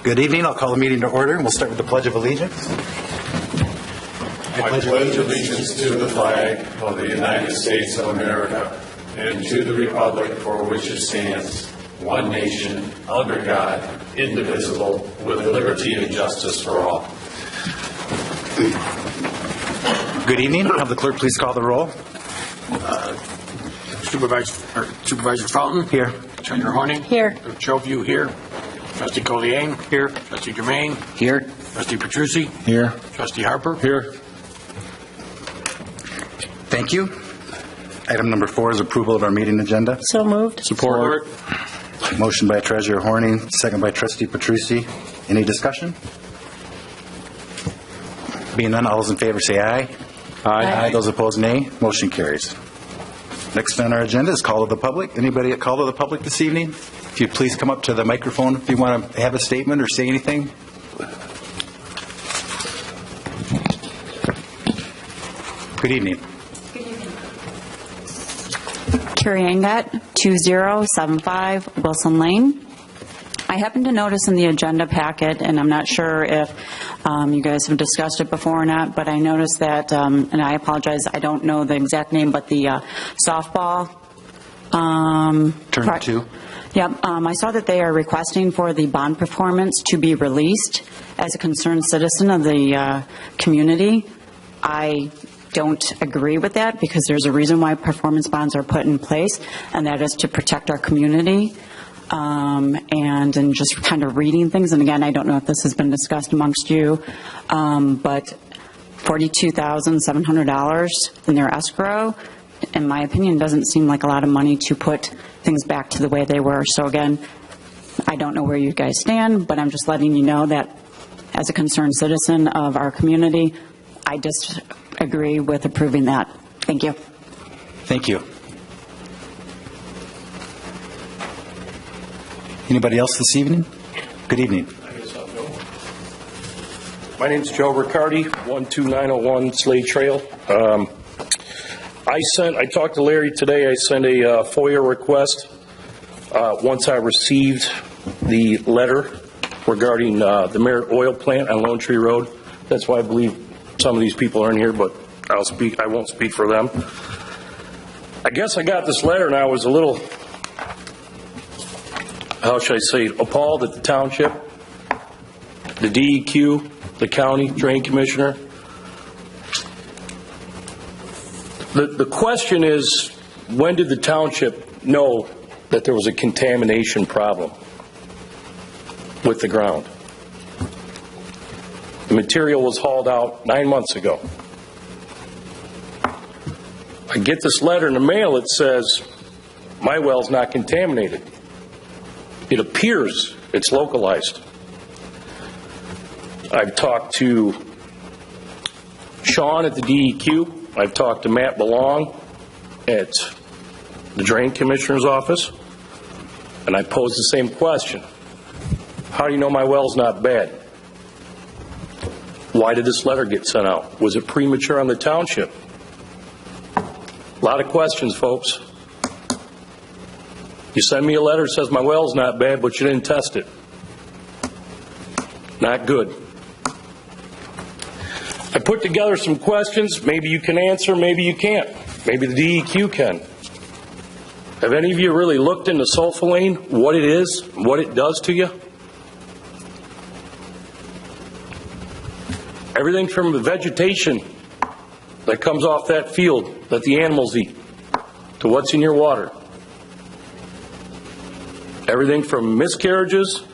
Good evening. I'll call the meeting to order, and we'll start with the Pledge of Allegiance. I pledge allegiance to the flag of the United States of America and to the republic for which it stands, one nation, under God, indivisible, with liberty and justice for all. Good evening. Have the clerk please call the roll. Supervisor Fountain? Here. Treasurer Horning? Here. Choview here. Trustee Collier? Here. Trustee Germain? Here. Trustee Petrucci? Here. Trustee Harper? Here. Thank you. Item number 4 is approval of our meeting agenda. So moved. Support. Motion by Treasurer Horning, second by Trustee Petrucci. Any discussion? Being none, all those in favor say aye. Aye. Those opposed, nay. Motion carries. Next on our agenda is call of the public. Anybody at call of the public this evening? If you'd please come up to the microphone if you want to have a statement or say anything. Good evening. Carrie Angat, 2075 Wilson Lane. I happen to notice in the agenda packet, and I'm not sure if you guys have discussed it before or not, but I noticed that, and I apologize, I don't know the exact name, but the softball. Turn 2. Yep. I saw that they are requesting for the bond performance to be released as a concerned citizen of the community. I don't agree with that because there's a reason why performance bonds are put in place, and that is to protect our community. And just kind of reading things, and again, I don't know if this has been discussed amongst you, but $42,700 in their escrow, in my opinion, doesn't seem like a lot of money to put things back to the way they were. So again, I don't know where you guys stand, but I'm just letting you know that as a concerned citizen of our community, I disagree with approving that. Thank you. Thank you. Anybody else this evening? Good evening. My name's Joe Riccardi, 12901 Slade Trail. I talked to Larry today. I sent a FOIA request once I received the letter regarding the Merritt Oil Plant on Lone Tree Road. That's why I believe some of these people aren't here, but I won't speak for them. I guess I got this letter and I was a little, how should I say, appalled at the township, the DEQ, the county drain commissioner. The question is, when did the township know that there was a contamination problem with the ground? The material was hauled out 9 months ago. I get this letter in the mail. It says, my well's not contaminated. It appears it's localized. I've talked to Sean at the DEQ. I've talked to Matt Belong at the Drain Commissioner's office. And I posed the same question. How do you know my well's not bad? Why did this letter get sent out? Was it premature on the township? A lot of questions, folks. You send me a letter that says my well's not bad, but you didn't test it. Not good. I put together some questions. Maybe you can answer, maybe you can't. Maybe the DEQ can. Have any of you really looked into sulfolane, what it is, what it does to you? Everything from the vegetation that comes off that field that the animals eat to what's in your water. Everything from miscarriages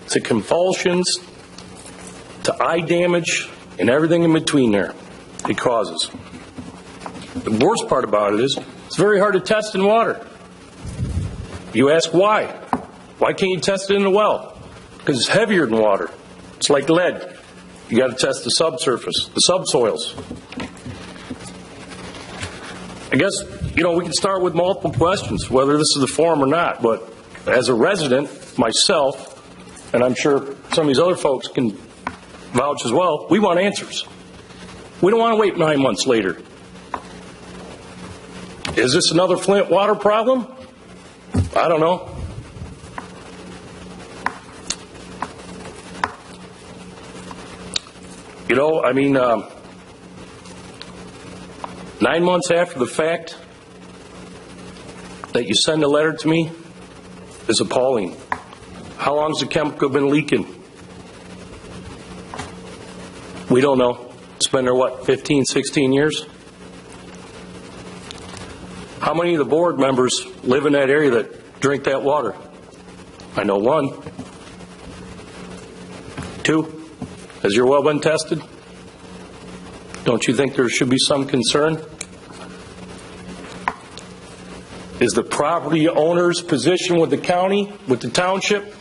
to convulsions to eye damage and everything in between there it causes. The worst part about it is it's very hard to test in water. You ask why? Why can't you test it in the well? Because it's heavier than water. It's like lead. You got to test the subsurface, the subsoils. I guess, we can start with multiple questions, whether this is the forum or not, but as a resident, myself, and I'm sure some of these other folks can vouch as well, we want answers. We don't want to wait 9 months later. Is this another Flint water problem? I don't know. You know, I mean, 9 months after the fact that you send a letter to me is appalling. How long's the chemical been leaking? We don't know. It's been there, what, 15, 16 years? How many of the board members live in that area that drink that water? I know one. 2. Has your well been tested? Don't you think there should be some concern? Is the property owner's position with the county, with the township,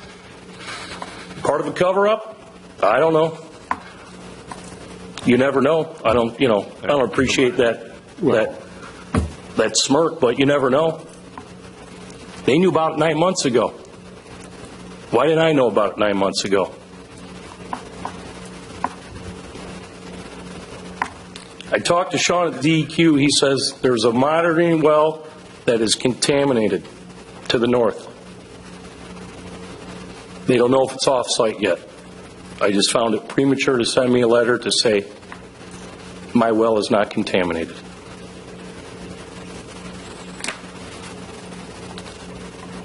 part of a cover-up? I don't know. You never know. I don't appreciate that smirk, but you never know. They knew about it 9 months ago. Why didn't I know about it 9 months ago? I talked to Sean at the DEQ. He says there's a monitoring well that is contaminated to the north. They don't know if it's off-site yet. I just found it premature to send me a letter to say my well is not contaminated.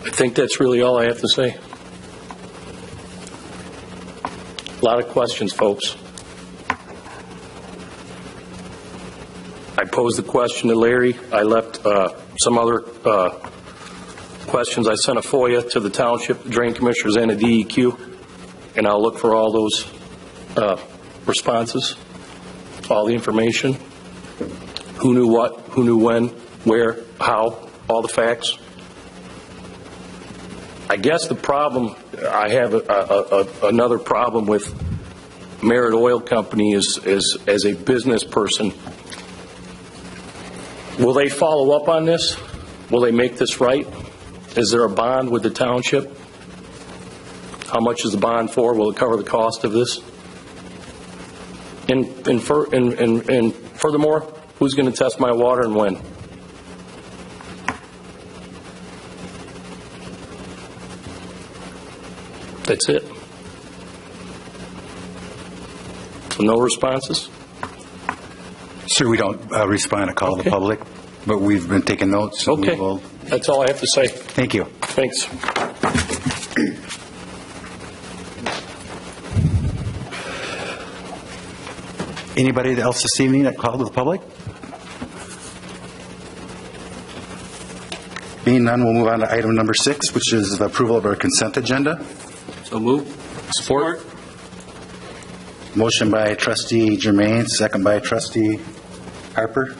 I think that's really all I have to say. A lot of questions, folks. I posed the question to Larry. I left some other questions. I sent a FOIA to the township, the drain commissioners, and the DEQ, and I'll look for all those responses, all the information, who knew what, who knew when, where, how, all the facts. I guess the problem, I have another problem with Merit Oil Company is as a business person. Will they follow up on this? Will they make this right? Is there a bond with the township? How much is the bond for? Will it cover the cost of this? And furthermore, who's going to test my water and when? That's it. So no responses? Sir, we don't respond to call of the public, but we've been taking notes. So Okay. That's all I have to say. Thank you. Thanks. Anybody else this evening that called to the public? Being none, we'll move on to item number 6, which is the approval of our consent agenda. So move. Support. Motion by Trustee Germain, second by Trustee Harper.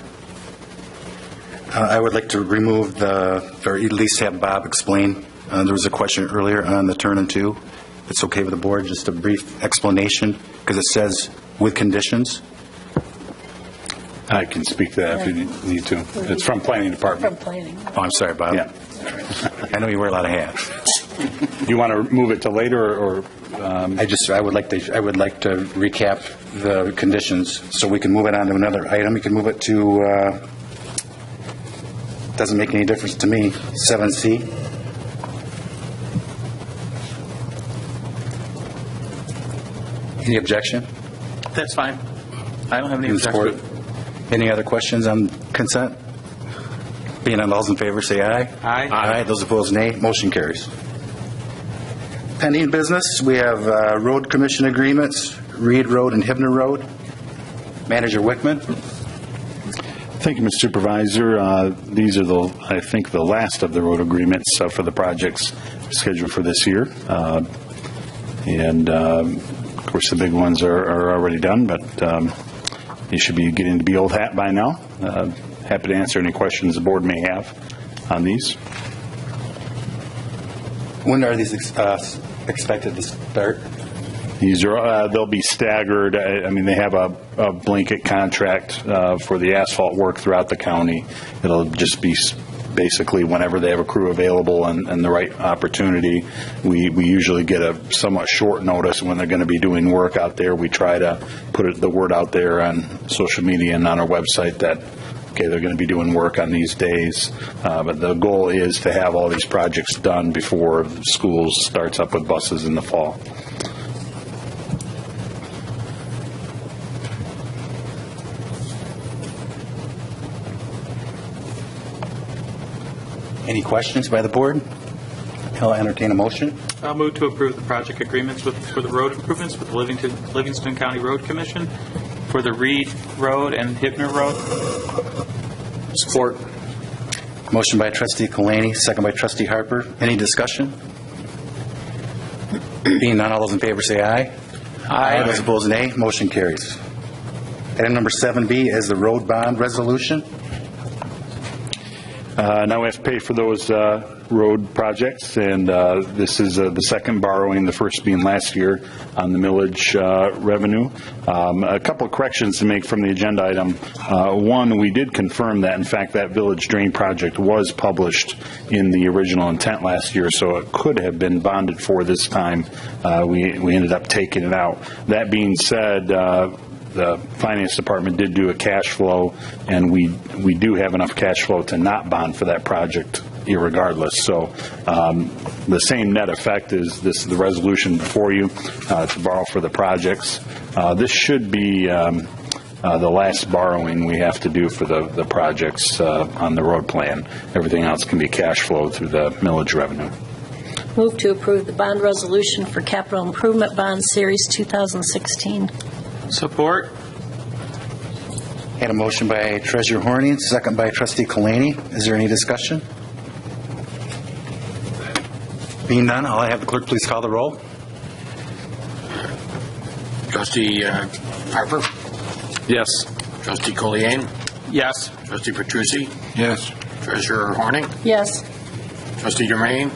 I would like to remove or at least have Bob explain. There was a question earlier on the turn and two. It's okay with the board, just a brief explanation, because it says with conditions. I can speak to that if you need to. It's from Planning Department. From planning. Oh, I'm sorry, Bob. Yeah. I know you wear a lot of hats. Do you want to move it to later or? I would like to recap the conditions so we can move it on to another item. We can move it to, doesn't make any difference to me, 7C. Any objection? That's fine. I don't have any In support. objection. Any other questions on consent? Being none, all those in favor say aye. Aye. Aye. Those opposed, nay. Motion carries. Pending business, we have road commission agreements, Reed Road and Hibner Road. Manager Wickman. Thank you, Mr. Supervisor. These are I think the last of the road agreements for the projects scheduled for this year. And of course, the big ones are already done, but you should be getting to be old hat by now. Happy to answer any questions the board may have on these. When are these expected to start? These are they'll be staggered. I mean, they have a blanket contract for the asphalt work throughout the county. It'll just be basically whenever they have a crew available and the right opportunity. We usually get a somewhat short notice when they're going to be doing work out there. We try to put the word out there on social media and on our website that, okay, they're going to be doing work on these days. But the goal is to have all these projects done before schools starts up with buses in the fall. Any questions by the board? I'll entertain a motion. I'll move to approve the project agreements for the road improvements with the Livingston County Road Commission for the Reed Road and Hibner Road. Support. Motion by trustee Kalani, second by trustee Harper. Any discussion? Being none, all those in favor say aye. Aye. Those opposed, nay. Motion carries. Item number 7B is the road bond resolution. Now we have to pay for those road projects, and this is the second borrowing, the first being last year on the millage revenue. A couple of corrections to make from the agenda item. One, we did confirm that, in fact, that village drain project was published in the original intent last year, so it could have been bonded for this time. We ended up taking it out. That being said, the finance department did do a cash flow, and we do have enough cash flow to not bond for that project irregardless. So the same net effect is the resolution before you to borrow for the projects. This should be the last borrowing we have to do for the projects on the road plan. Everything else can be cash flow through the millage revenue. Move to approve the bond resolution for capital improvement bond series 2016. Support. Had a motion by Treasurer Horning, second by trustee Kalani. Is there any discussion? Being none, I'll have the clerk please call the roll. Trustee Harper? Yes. Trustee Colliane? Yes. Trustee Petrucci? Yes. Treasurer Horning? Yes. Trustee Germain?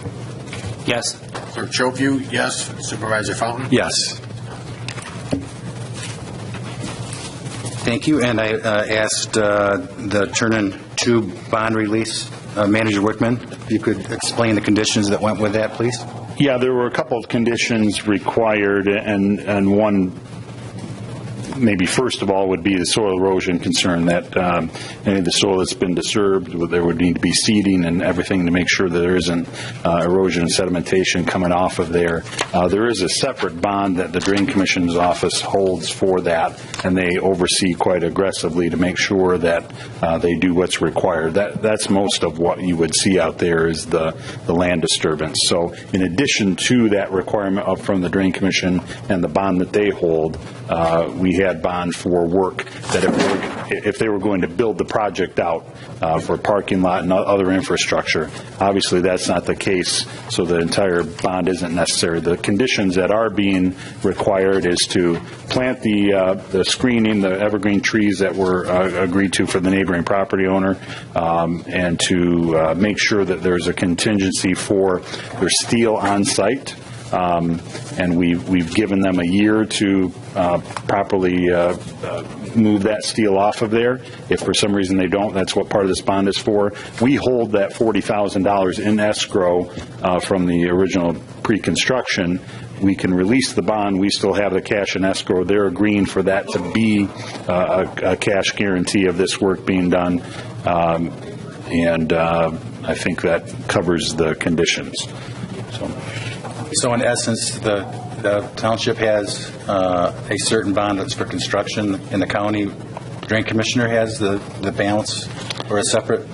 Yes. Clerk Chopu? Yes. Supervisor Fountain? Yes. Thank you. And I asked the Turn-In 2 bond release, Manager Wickman, if you could explain the conditions that went with that, please. Yeah, there were a couple of conditions required, and one maybe first of all would be the soil erosion concern, that any of the soil that's been disturbed, there would need to be seeding and everything to make sure that there isn't erosion and sedimentation coming off of there. There is a separate bond that the Drain Commission's office holds for that, and they oversee quite aggressively to make sure that they do what's required. That's most of what you would see out there is the land disturbance. So in addition to that requirement up from the Drain Commission and the bond that they hold, we had bond for work that if they were going to build the project out for parking lot and other infrastructure. Obviously, that's not the case, so the entire bond isn't necessary. The conditions that are being required is to plant the screening, the evergreen trees that were agreed to for the neighboring property owner, and to make sure that there's a contingency for their steel on site. And we've given them a year to properly move that steel off of there. If for some reason they don't, that's what part of this bond is for. We hold that $40,000 in escrow from the original pre-construction. We can release the bond. We still have the cash in escrow. They're agreeing for that to be a cash guarantee of this work being done. And I think that covers the conditions. So in essence, the township has a certain bond that's for construction, and the county drain commissioner has the balance, or a separate?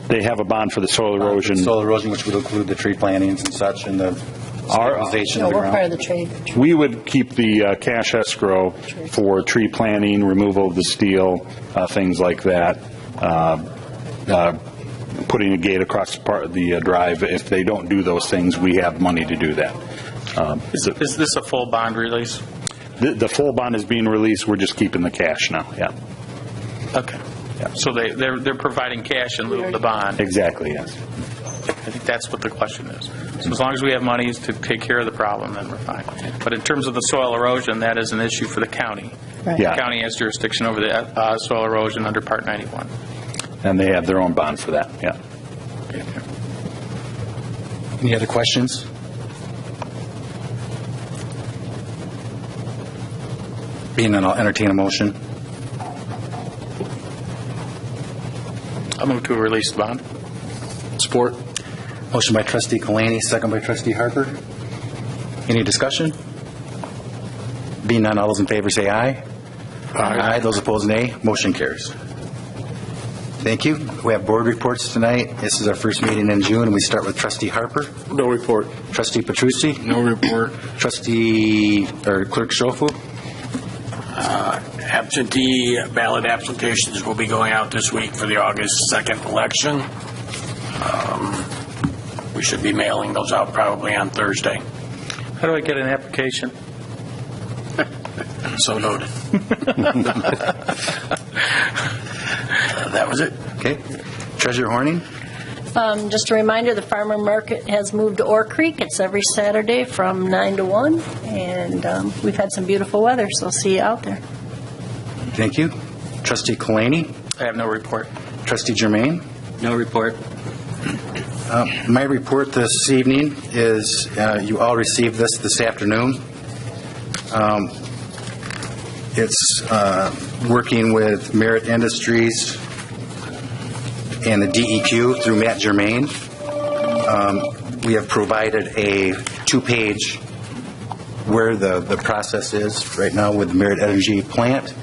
They have a bond for the soil erosion. Soil erosion, which would include the tree plantings and such, and the stabilization of the We're ground. part of the trade. We would keep the cash escrow for tree planting, removal of the steel, things like that. Putting a gate across the drive. If they don't do those things, we have money to do that. Is this a full bond release? The full bond is being released. We're just keeping the cash now. Yeah. Okay. Yeah. So they're providing cash in lieu of the bond. Exactly. Yes. I think that's what the question is. So as long as we have monies to take care of the problem, then we're fine. But in terms of the soil erosion, that is an issue for the county. Right. Yeah. The county has jurisdiction over the soil erosion under Part 91. And they have their own bond for that. Yeah. Any other questions? Being none, I'll entertain a motion. I'll move to release the bond. Support. Motion by trustee Kalani, second by trustee Harper. Any discussion? Being none, all those in favor say aye. Aye. Those opposed, nay. Motion carries. Thank you. We have board reports tonight. This is our first meeting in June, and we start with Trustee Harper. No report. Trustee Petrucci. No report. Trustee, or Clerk Schofield. Absentee ballot applications will be going out this week for the August 2nd election. We should be mailing those out probably on Thursday. How do I get an application? So noted. That was it. Okay. Treasurer Horning. Just a reminder, the farmer market has moved to Ore Creek. It's every Saturday from 9 to 1, and we've had some beautiful weather, so I'll see you out there. Thank you. Trustee Kalani. I have no report. Trustee Germain. No report. My report this evening is, you all received this afternoon. It's working with Merit Industries and the DEQ through Matt Germain. We have provided a 2-page where the process is right now with the Merit Energy plant.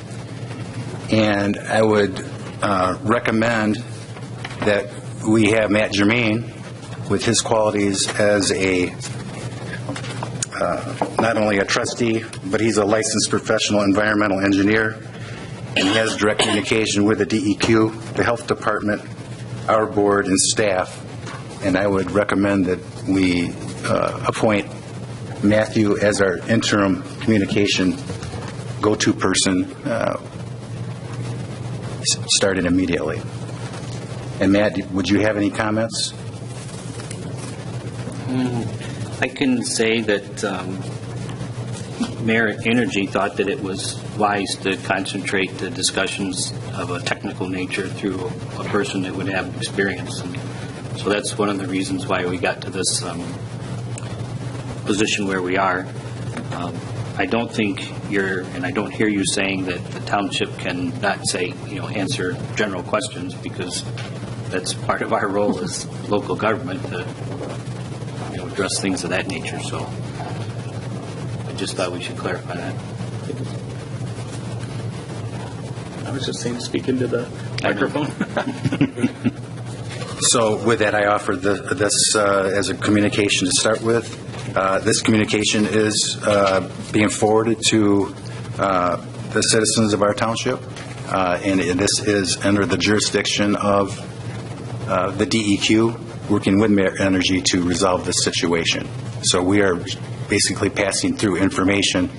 And I would recommend that we have Matt Germain, with his qualities as a not only a trustee, but he's a licensed professional environmental engineer, and he has direct communication with the DEQ, the health department, our board, and staff. And I would recommend that we appoint Matthew as our interim communication go-to person, starting immediately. And Matt, would you have any comments? I can say that Merit Energy thought that it was wise to concentrate the discussions of a technical nature through a person that would have experience. And so that's one of the reasons why we got to this position where we are. I don't think and I don't hear you saying that the township can not say, answer general questions, because that's part of our role as local government to address things of that nature. So I just thought we should clarify that. I was just saying, speak into the microphone. So with that, I offer this as a communication to start with. This communication is being forwarded to the citizens of our township, and this is under the jurisdiction of the DEQ, working with Merit Energy to resolve this situation. So we are basically passing through information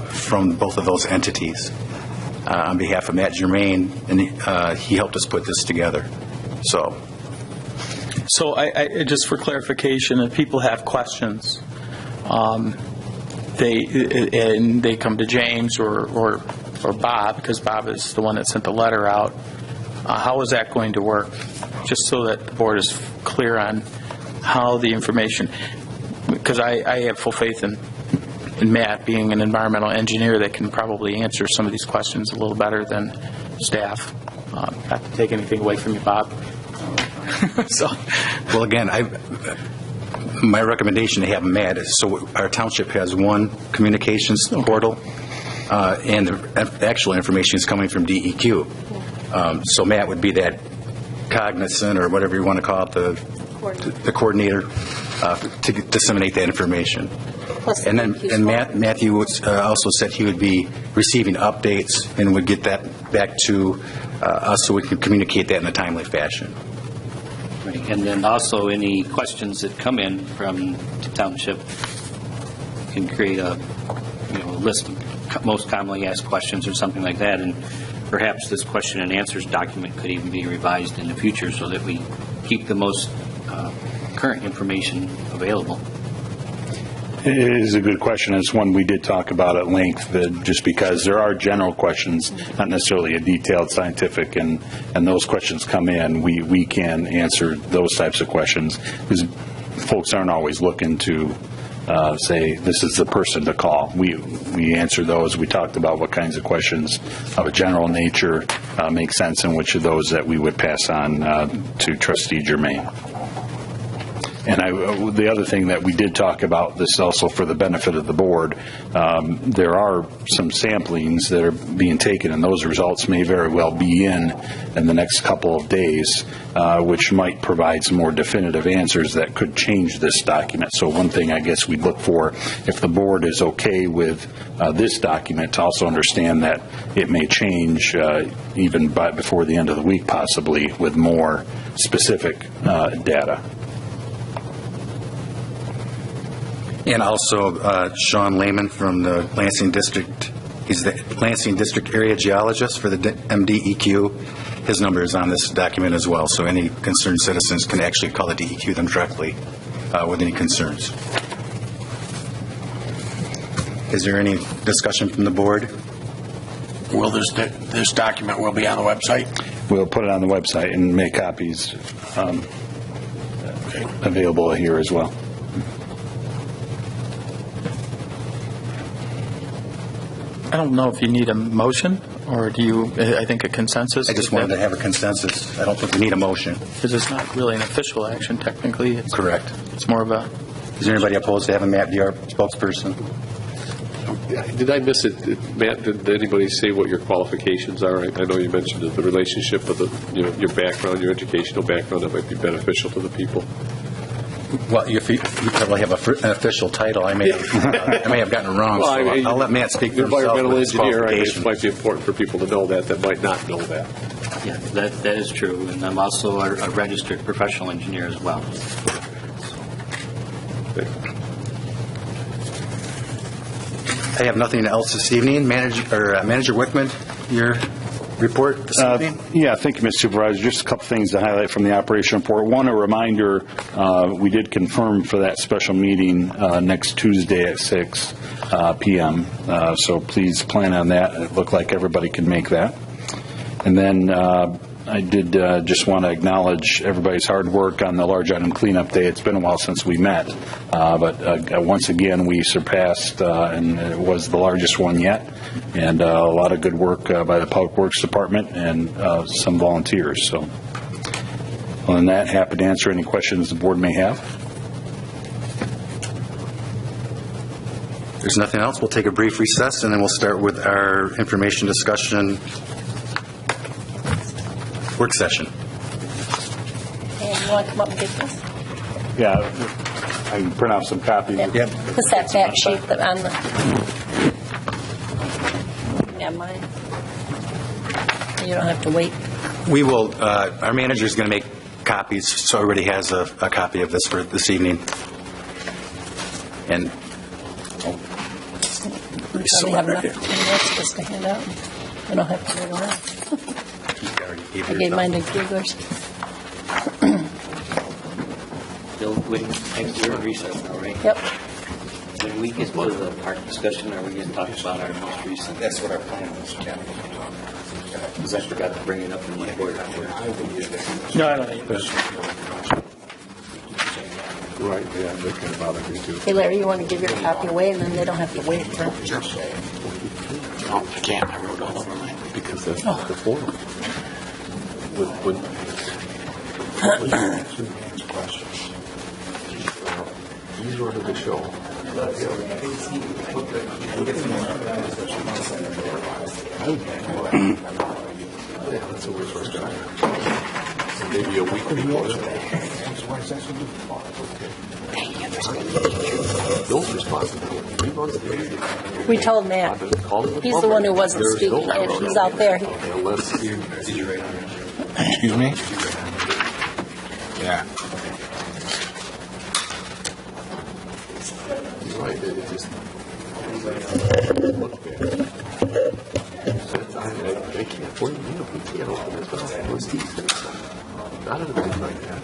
from both of those entities on behalf of Matt Germain, and he helped us put this together. So I just for clarification, if people have questions, they come to James or Bob, because Bob is the one that sent the letter out. How is that going to work? Just so that the board is clear on how the information, because I have full faith in Matt being an environmental engineer that can probably answer some of these questions a little better than staff. Not to take anything away from you, Bob. Well, again, my recommendation to have Matt is, so our township has one communications portal, and the actual information is coming from DEQ. So Matt would be that cognizant, or whatever you want to call it, the coordinator to disseminate that information. And then Matthew also said he would be receiving updates and would get that back to us so we can communicate that in a timely fashion. Right. And then also any questions that come in from the township can create a list of most commonly asked questions or something like that, and perhaps this question and answers document could even be revised in the future so that we keep the most current information available. It is a good question. It's one we did talk about at length, just because there are general questions, not necessarily a detailed scientific, and those questions come in, we can answer those types of questions, because folks aren't always looking to say, this is the person to call. We answer those. We talked about what kinds of questions of a general nature make sense, and which of those that we would pass on to Trustee Germain. And the other thing that we did talk about, this also for the benefit of the board, there are some samplings that are being taken, and those results may very well be in the next couple of days, which might provide some more definitive answers that could change this document. So one thing I guess we'd look for, if the board is okay with this document, to also understand that it may change even before the end of the week, possibly, with more specific data. And also Sean Lehman from the Lansing District, he's the Lansing District Area Geologist for the MDEQ. His number is on this document as well, so any concerned citizens can actually call the DEQ them directly with any concerns. Is there any discussion from the board? Will this document will be on the website? We'll put it on the website and make copies available here as well. I don't know if you need a motion, or do you, I think a consensus? I just wanted to have a consensus. I don't think we need a motion. Because it's not really an official action, technically. It's Correct. It's more of a... Is there anybody opposed to having Matt be our spokesperson? Did I miss it, Matt? Did anybody say what your qualifications are? I know you mentioned the relationship of your background, your educational background that might be beneficial to the people. Well, if you probably have an official title. I may have gotten it wrong, so I'll let Matt speak for himself. Environmental with his engineer, I guess, qualifications. might be important for people to know that might not know that. Yeah, that is true, and I'm also a registered professional engineer as well. I have nothing else this evening. Manager Wickman, your report this evening? Yeah, thank you, Mr. Supervisor. Just a couple things to highlight from the operation report. One, a reminder, we did confirm for that special meeting next Tuesday at 6 p.m., so please plan on that. It looked like everybody can make that. And then I did just want to acknowledge everybody's hard work on the large item cleanup day. It's been a while since we met, but once again we surpassed, and it was the largest one yet, and a lot of good work by the Public Works Department and some volunteers. So other than that, happy to answer any questions the board may have. There's nothing else. We'll take a brief recess, and then we'll start with our information discussion work session. And you want to come up and get this? Yeah, I can print out some copies. Yep. It's that back sheet that on the... Yeah, mine. You don't have to wait. We will, our manager is going to make copies, so everybody has a copy of this for this evening. And We probably have enough minutes just to hand out. We don't have to wait around. I gave mine to Giglers. Bill, next year recess now, right? Yep. When we get to the park discussion, are we going to talk about our most recent? that's what our plan is. Because I forgot to bring it up in my board. No, I don't think this. Right, yeah, that kind of bothered me too. Hey, Larry, you want to give your copy away, and then they don't have to wait for... No, I can't. I wrote all over mine. Because that's not the form. When he's running the show. Yeah, that's what we're supposed to do. Maybe a week before. Bill's responsibility. He runs the meeting. We told Matt. He's the one who wasn't speaking. If he's out there. Excuse me? Yeah. Right, it just look bad. They can't, what do you mean if we can't open this up? Not everything like that.